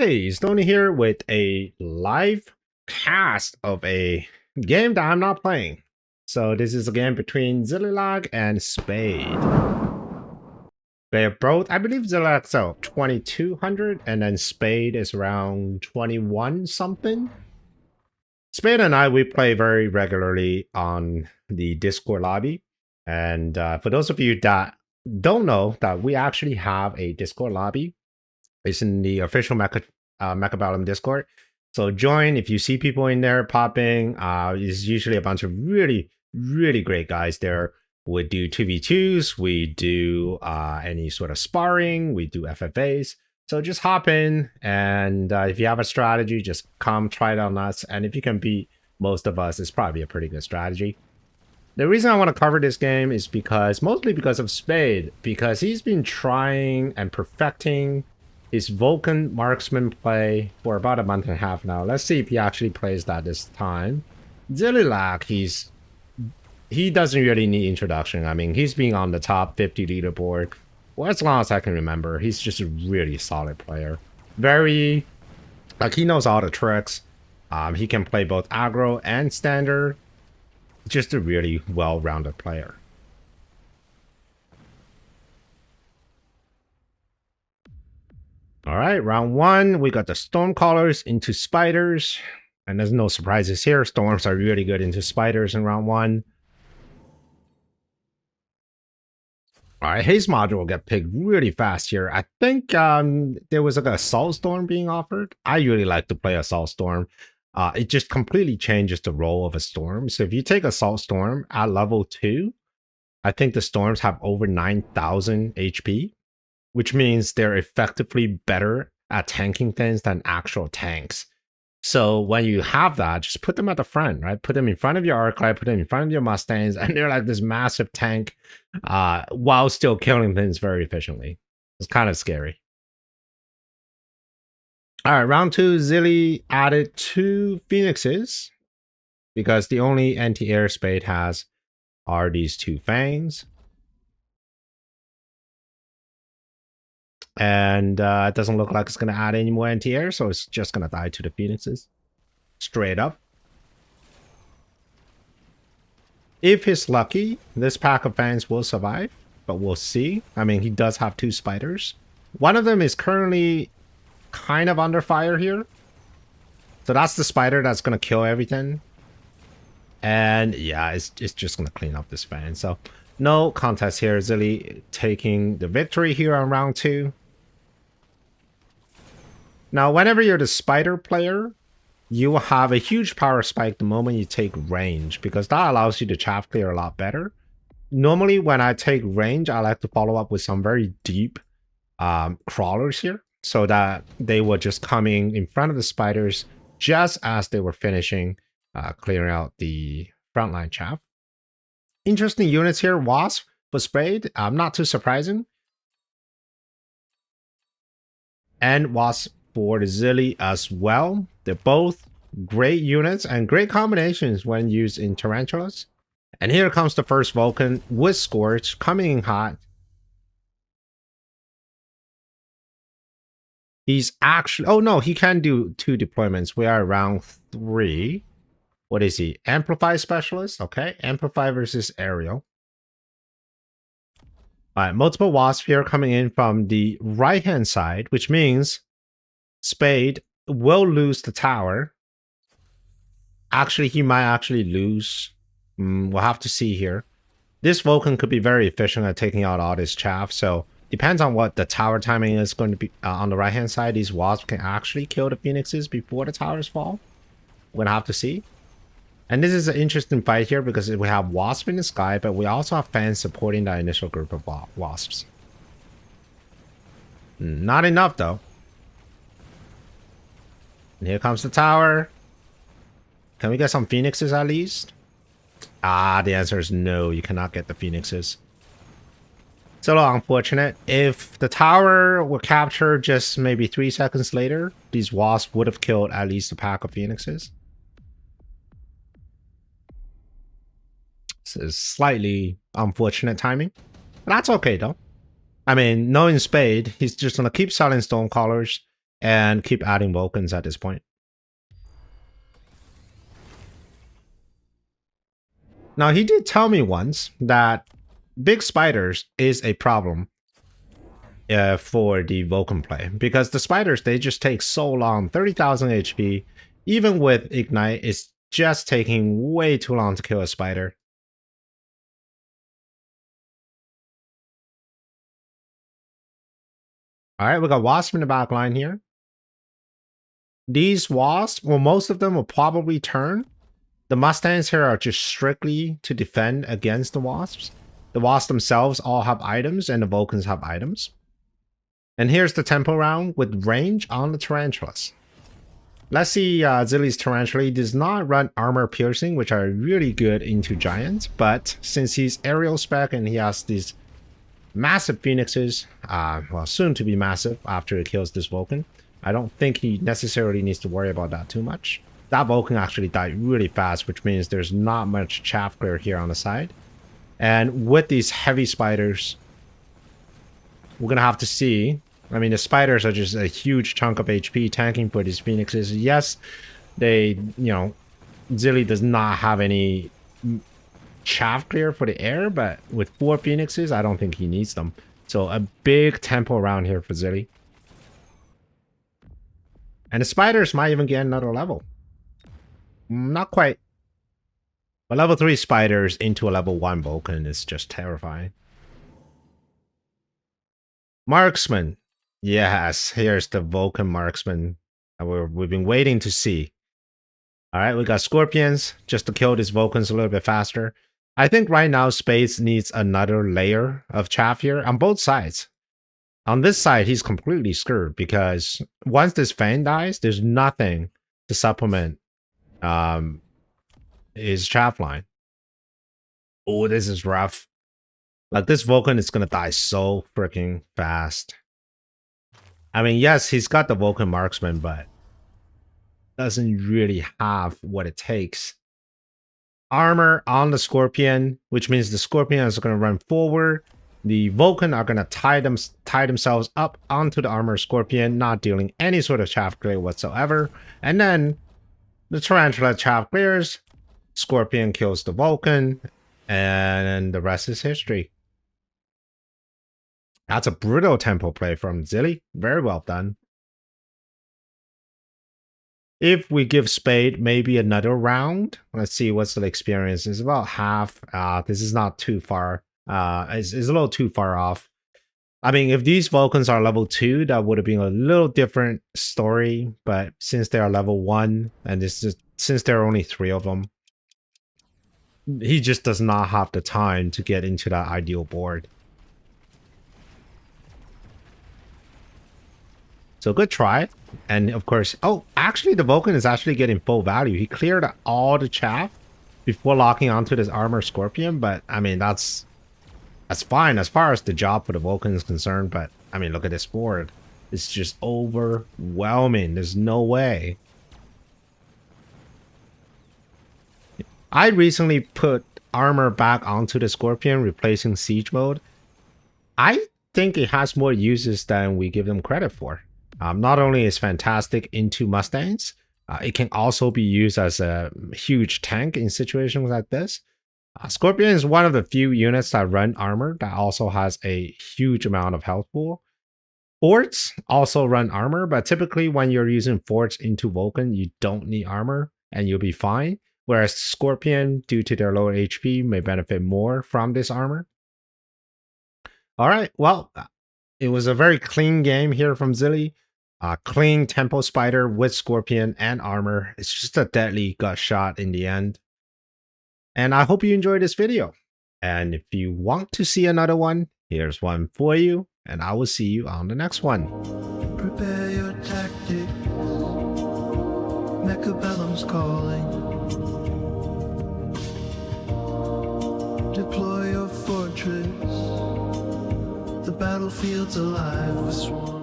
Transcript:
Hey, Stoney here with a live cast of a game that I'm not playing. So this is a game between Zillilag and Spade. They're both, I believe Zillilag's out 2200 and then Spade is around 21 something. Spade and I, we play very regularly on the Discord lobby. And for those of you that don't know that we actually have a Discord lobby, it's in the official Mechabellum Discord. So join if you see people in there popping. It's usually a bunch of really, really great guys there. We do 2v2s, we do any sort of sparring, we do FFAs. So just hop in, and if you have a strategy, just come try it on us. And if you can beat most of us, it's probably a pretty good strategy. The reason I want to cover this game is mostly because of Spade, because he's been trying and perfecting his VULCAN Marksman play for about a month and a half now. Let's see if he actually plays that this time. Zillilag, he doesn't really need introduction. I mean, he's been on the top 50 leaderboard for as long as I can remember. He's just a really solid player. Very, like, he knows all the tricks. He can play both aggro and standard. Just a really well-rounded player. All right, round one, we got the Stormcallers into Spiders. And there's no surprises here. Storms are really good into Spiders in round one. All right, Haze module will get picked really fast here. I think there was like a Assault Storm being offered. I really like to play Assault Storm. It just completely changes the role of a Storm. So if you take Assault Storm at level 2, I think the Storms have over 9,000 HP. Which means they're effectively better at tanking things than actual tanks. So when you have that, just put them at the front, right? Put them in front of your Arclight, put them in front of your Mustangs, and they're like this massive tank while still killing things very efficiently. It's kind of scary. All right, round two, Zilly added 2 Phoenixes because the only anti-air Spade has are these 2 Fangs. And it doesn't look like it's going to add any more anti-air, so it's just going to die to the Phoenixes. Straight up. If he's lucky, this pack of Fangs will survive, but we'll see. I mean, he does have 2 Spiders. One of them is currently kind of under fire here. So that's the Spider that's going to kill everything. And yeah, it's just going to clean up this Fang. So no contest here. Zilly taking the victory here on round 2. Now, whenever you're the Spider player, you will have a huge power spike the moment you take range, because that allows you to chaff clear a lot better. Normally, when I take range, I like to follow up with some very deep crawlers here, so that they were just coming in front of the Spiders just as they were finishing clearing out the frontline chaff. Interesting units here. Wasp for Spade, not too surprising. And Wasp for the Zilly as well. They're both great units and great combinations when used in Tarantulas. And here comes the first Vulcan with Scorch coming in hot. He's actually, oh no, he can do 2 deployments. We are around 3. What is he? Amplify Specialist. Okay, Amplify versus Aerial. All right, multiple Wasps here coming in from the right-hand side, which means Spade will lose the tower. Actually, he might actually lose. We'll have to see here. This Vulcan could be very efficient at taking out all this chaff, so depends on what the tower timing is going to be on the right-hand side. These Wasps can actually kill the Phoenixes before the towers fall. We're going to have to see. And this is an interesting fight here because we have Wasp in the sky, but we also have Fans supporting that initial group of Wasps. Not enough, though. And here comes the tower. Can we get some Phoenixes at least? Ah, the answer is no. You cannot get the Phoenixes. It's a little unfortunate. If the tower were captured just maybe 3 seconds later, these Wasps would have killed at least a pack of Phoenixes. This is slightly unfortunate timing. But that's okay, though. I mean, knowing Spade, he's just going to keep selling Stormcallers. and keep adding Vulcans at this point. Now, he did tell me once that big spiders is a problem for the Vulcan play, because the spiders, they just take so long. 30,000 HP, even with Ignite, it's just taking way too long to kill a spider. All right, we got Wasp in the back line here. These Wasps, well, most of them will probably turn. The Mustangs here are just strictly to defend against the Wasps. The Wasps themselves all have items, and the Vulcans have items. And here's the tempo round with range on the Tarantulas. Let's see, Zilly's Tarantula. He does not run armor piercing, which are really good into giants, but since he's aerial spec and he has these massive phoenixes, well, soon to be massive after he kills this Vulcan, I don't think he necessarily needs to worry about that too much. That Vulcan actually died really fast, which means there's not much chaff clear here on the side. And with these heavy spiders, we're gonna have to see. I mean, the spiders are just a huge chunk of HP tanking for these phoenixes. Yes, they, you know, Zilly does not have any chaff clear for the air, but with 4 phoenixes, I don't think he needs them. So a big tempo around here for Zilly. And the spiders might even get another level. Not quite. But level 3 spiders into a level 1 Vulcan is just terrifying. Marksman. Yes, here's the Vulcan Marksman we've been waiting to see. All right, we got Scorpions just to kill these Vulcans a little bit faster. I think right now Spades needs another layer of chaff here on both sides. On this side, he's completely screwed because once this Fang dies, there's nothing to supplement his chaff line. Oh, this is rough. Like, this Vulcan is going to die so freaking fast. I mean, yes, he's got the Vulcan Marksman, but doesn't really have what it takes. Armor on the Scorpion, which means the Scorpion is going to run forward. The Vulcan are going to tie themselves up onto the armor Scorpion, not dealing any sort of chaff clear whatsoever. And then the Tarantula chaff clears, Scorpion kills the Vulcan, and the rest is history. That's a brutal tempo play from Zilly. Very well done. If we give Spade maybe another round, let's see what's the experience. It's about half. This is not too far. It's a little too far off. I mean, if these Vulcans are level 2, that would have been a little different story. But since they are level 1, and since there are only 3 of them, he just does not have the time to get into that ideal board. So good try. And of course, oh, actually the Vulcan is actually getting full value. He cleared all the chaff before locking onto this armor Scorpion. But I mean, that's fine as far as the job for the Vulcan is concerned. But I mean, look at this board. It's just overwhelming. There's no way. I recently put armor back onto the Scorpion, replacing siege mode. I think it has more uses than we give them credit for. Not only is fantastic into Mustangs, it can also be used as a huge tank in situations like this. Scorpion is one of the few units that run armor that also has a huge amount of health pool. Forts also run armor, but typically when you're using forts into Vulcan, you don't need armor and you'll be fine. Whereas Scorpion, due to their lower HP, may benefit more from this armor. All right, well, it was a very clean game here from Zilly. Clean tempo spider with Scorpion and armor. It's just a deadly gut shot in the end. And I hope you enjoyed this video. And if you want to see another one, here's one for you. And I will see you on the next one. Prepare your tactics. Mechabellum's calling. Deploy your fortress. The battlefield's alive with swarms.